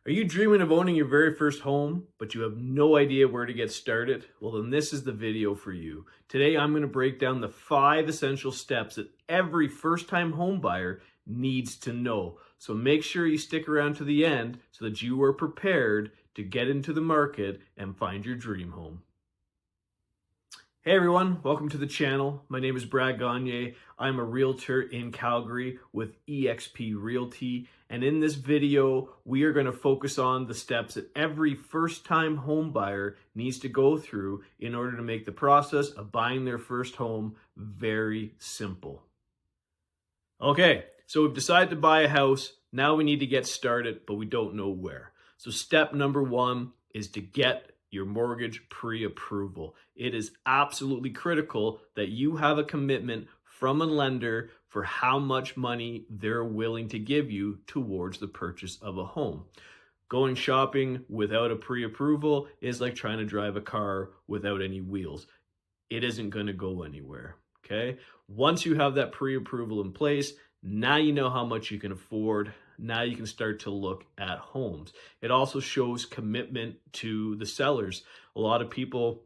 Are you dreaming of owning your very first home, but you have no idea where to get started? Well, then this is the video for you. Today, I'm going to break down the 5 essential steps that every first-time home buyer needs to know. So make sure you stick around to the end so that you are prepared to get into the market and find your dream home. Hey everyone, welcome to the channel. My name is Brad Gagne. I'm a realtor in Calgary with eXp Realty. And in this video, we are going to focus on the steps that every first-time home buyer needs to go through in order to make the process of buying their first home very simple. Okay, so we've decided to buy a house. Now we need to get started, but we don't know where. So step number 1 is to get your mortgage pre-approval. It is absolutely critical that you have a commitment from a lender for how much money they're willing to give you towards the purchase of a home. Going shopping without a pre-approval is like trying to drive a car without any wheels. It isn't going to go anywhere, okay? Once you have that pre-approval in place, now you know how much you can afford. Now you can start to look at homes. It also shows commitment to the sellers. A lot of people,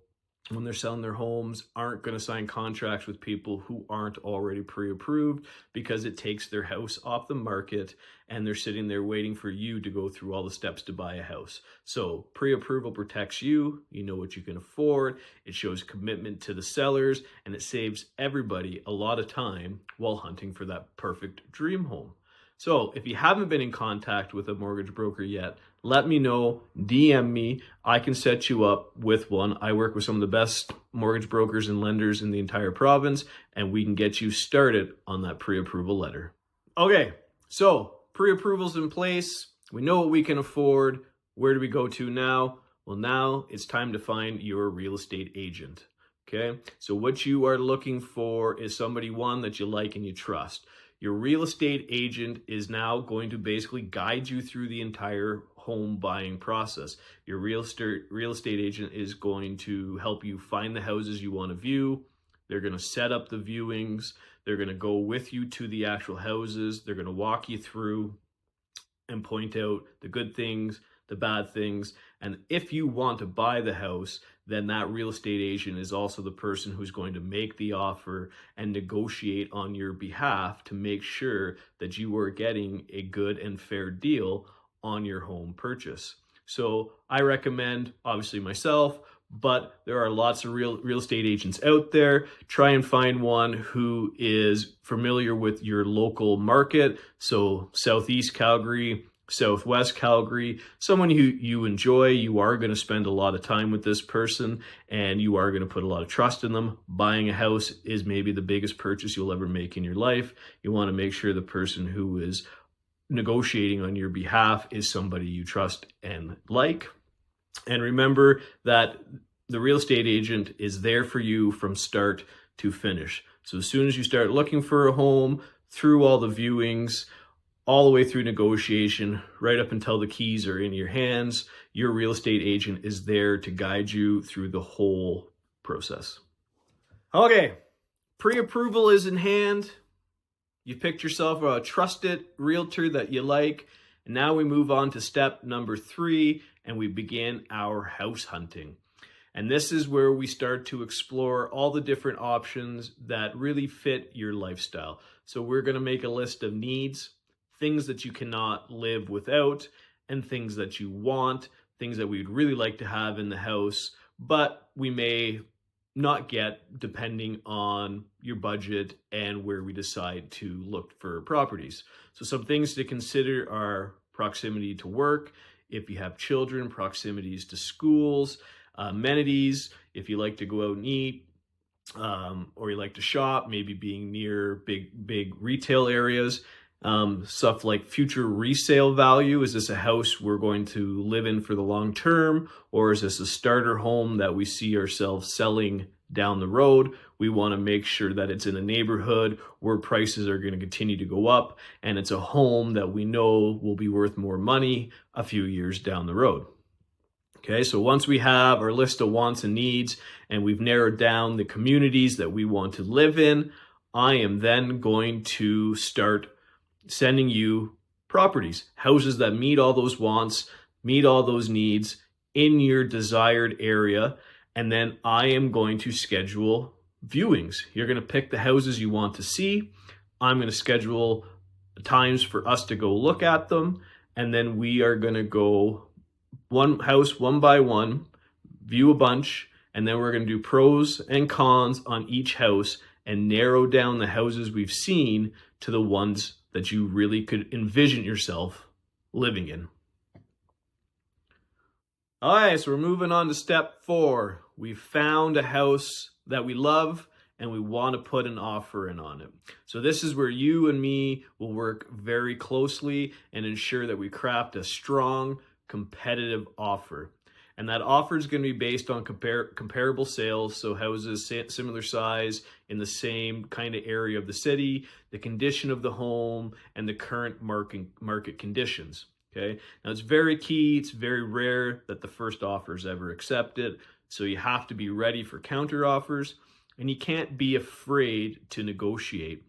when they're selling their homes, aren't going to sign contracts with people who aren't already pre-approved because it takes their house off the market and they're sitting there waiting for you to go through all the steps to buy a house. So pre-approval protects you. You know what you can afford. It shows commitment to the sellers, and it saves everybody a lot of time while hunting for that perfect dream home. So if you haven't been in contact with a mortgage broker yet, let me know, DM me. I can set you up with one. I work with some of the best mortgage brokers and lenders in the entire province, and we can get you started on that pre-approval letter. Okay, so pre-approval's in place. We know what we can afford. Where do we go to now? Well, now it's time to find your real estate agent. Okay, so what you are looking for is somebody, one, that you like and you trust. Your real estate agent is now going to basically guide you through the entire home buying process. Your real estate agent is going to help you find the houses you want to view. They're going to set up the viewings. They're going to go with you to the actual houses. They're going to walk you through and point out the good things, the bad things. And if you want to buy the house, then that real estate agent is also the person who's going to make the offer and negotiate on your behalf to make sure that you are getting a good and fair deal on your home purchase. So I recommend, obviously myself, but there are lots of real estate agents out there. Try and find one who is familiar with your local market. So Southeast Calgary, Southwest Calgary, someone who you enjoy. You are going to spend a lot of time with this person and you are going to put a lot of trust in them. Buying a house is maybe the biggest purchase you'll ever make in your life. You want to make sure the person who is negotiating on your behalf is somebody you trust and like. And remember that the real estate agent is there for you from start to finish. So as soon as you start looking for a home, through all the viewings, all the way through negotiation, right up until the keys are in your hands, your real estate agent is there to guide you through the whole process. Okay, pre-approval is in hand. You picked yourself a trusted realtor that you like. And now we move on to step number 3, and we begin our house hunting. And this is where we start to explore all the different options that really fit your lifestyle. So we're going to make a list of needs, things that you cannot live without, and things that you want, things that we'd really like to have in the house, but we may not get depending on your budget and where we decide to look for properties. So some things to consider are proximity to work, if you have children, proximities to schools, amenities, if you like to go out and eat, or you like to shop, maybe being near big retail areas. Stuff like future resale value. Is this a house we're going to live in for the long term? Or is this a starter home that we see ourselves selling down the road? We want to make sure that it's in a neighborhood where prices are going to continue to go up, and it's a home that we know will be worth more money a few years down the road. Okay, so once we have our list of wants and needs and we've narrowed down the communities that we want to live in, I am then going to start sending you properties, houses that meet all those wants, meet all those needs in your desired area, and then I am going to schedule viewings. You're going to pick the houses you want to see. I'm going to schedule times for us to go look at them, and then we are going to go one house one by one, view a bunch, and then we're going to do pros and cons on each house and narrow down the houses we've seen to the ones that you really could envision yourself living in. All right, so we're moving on to step 4. We found a house that we love and we want to put an offer in on it. So this is where you and me will work very closely and ensure that we craft a strong, competitive offer. And that offer is going to be based on comparable sales, so houses similar size in the same kind of area of the city, the condition of the home, and the current market conditions. Okay. Now it's very key. It's very rare that the first offer is ever accepted. So you have to be ready for counter offers, and you can't be afraid to negotiate.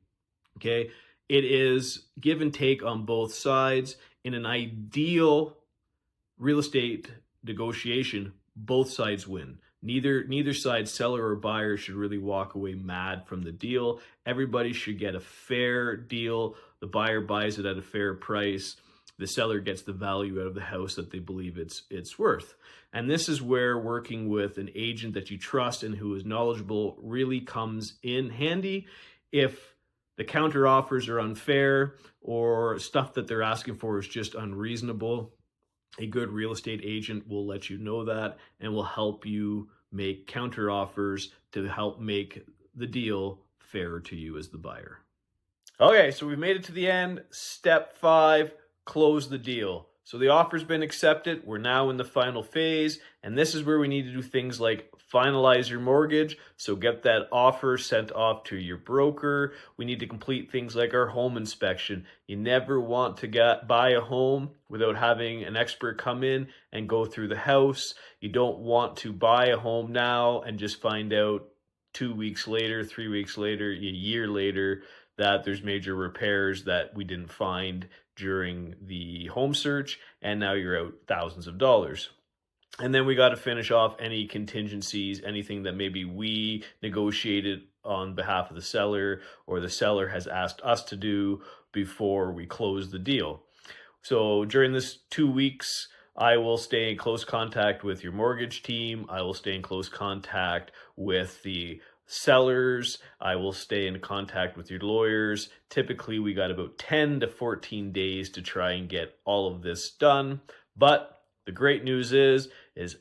Okay. It is give and take on both sides. In an ideal real estate negotiation, both sides win. Neither side, seller or buyer, should really walk away mad from the deal. Everybody should get a fair deal. The buyer buys it at a fair price. The seller gets the value out of the house that they believe it's worth. And this is where working with an agent that you trust and who is knowledgeable really comes in handy. If the counter offers are unfair or stuff that they're asking for is just unreasonable, a good real estate agent will let you know that and will help you make counter offers to help make the deal fair to you as the buyer. Okay, so we've made it to the end. Step 5. Close the deal. So the offer's been accepted. We're now in the final phase, and this is where we need to do things like finalize your mortgage. So get that offer sent off to your broker. We need to complete things like our home inspection. You never want to buy a home without having an expert come in and go through the house. You don't want to buy a home now and just find out 2 weeks later, 3 weeks later, a year later, that there's major repairs that we didn't find during the home search, and now you're out thousands of dollars. And then we got to finish off any contingencies, anything that maybe we negotiated on behalf of the seller or the seller has asked us to do before we close the deal. So during this 2 weeks, I will stay in close contact with your mortgage team. I will stay in close contact with the sellers. I will stay in contact with your lawyers. Typically, we got about 10 to 14 days to try and get all of this done. But the great news is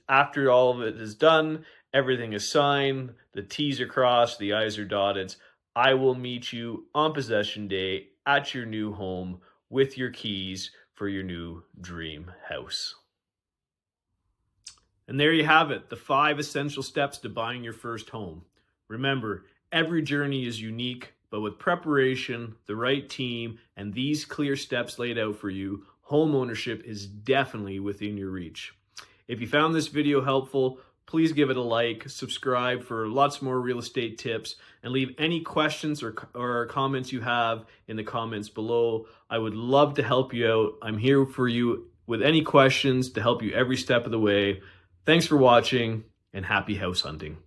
after all of it is done, everything is signed, the T's are crossed, the I's are dotted. I will meet you on possession day at your new home with your keys for your new dream house. And there you have it, the 5 essential steps to buying your first home. Remember, every journey is unique, but with preparation, the right team, and these clear steps laid out for you, home ownership is definitely within your reach. If you found this video helpful, please give it a like, subscribe for lots more real estate tips, and leave any questions or comments you have in the comments below. I would love to help you out. I'm here for you with any questions to help you every step of the way. Thanks for watching, and happy house hunting.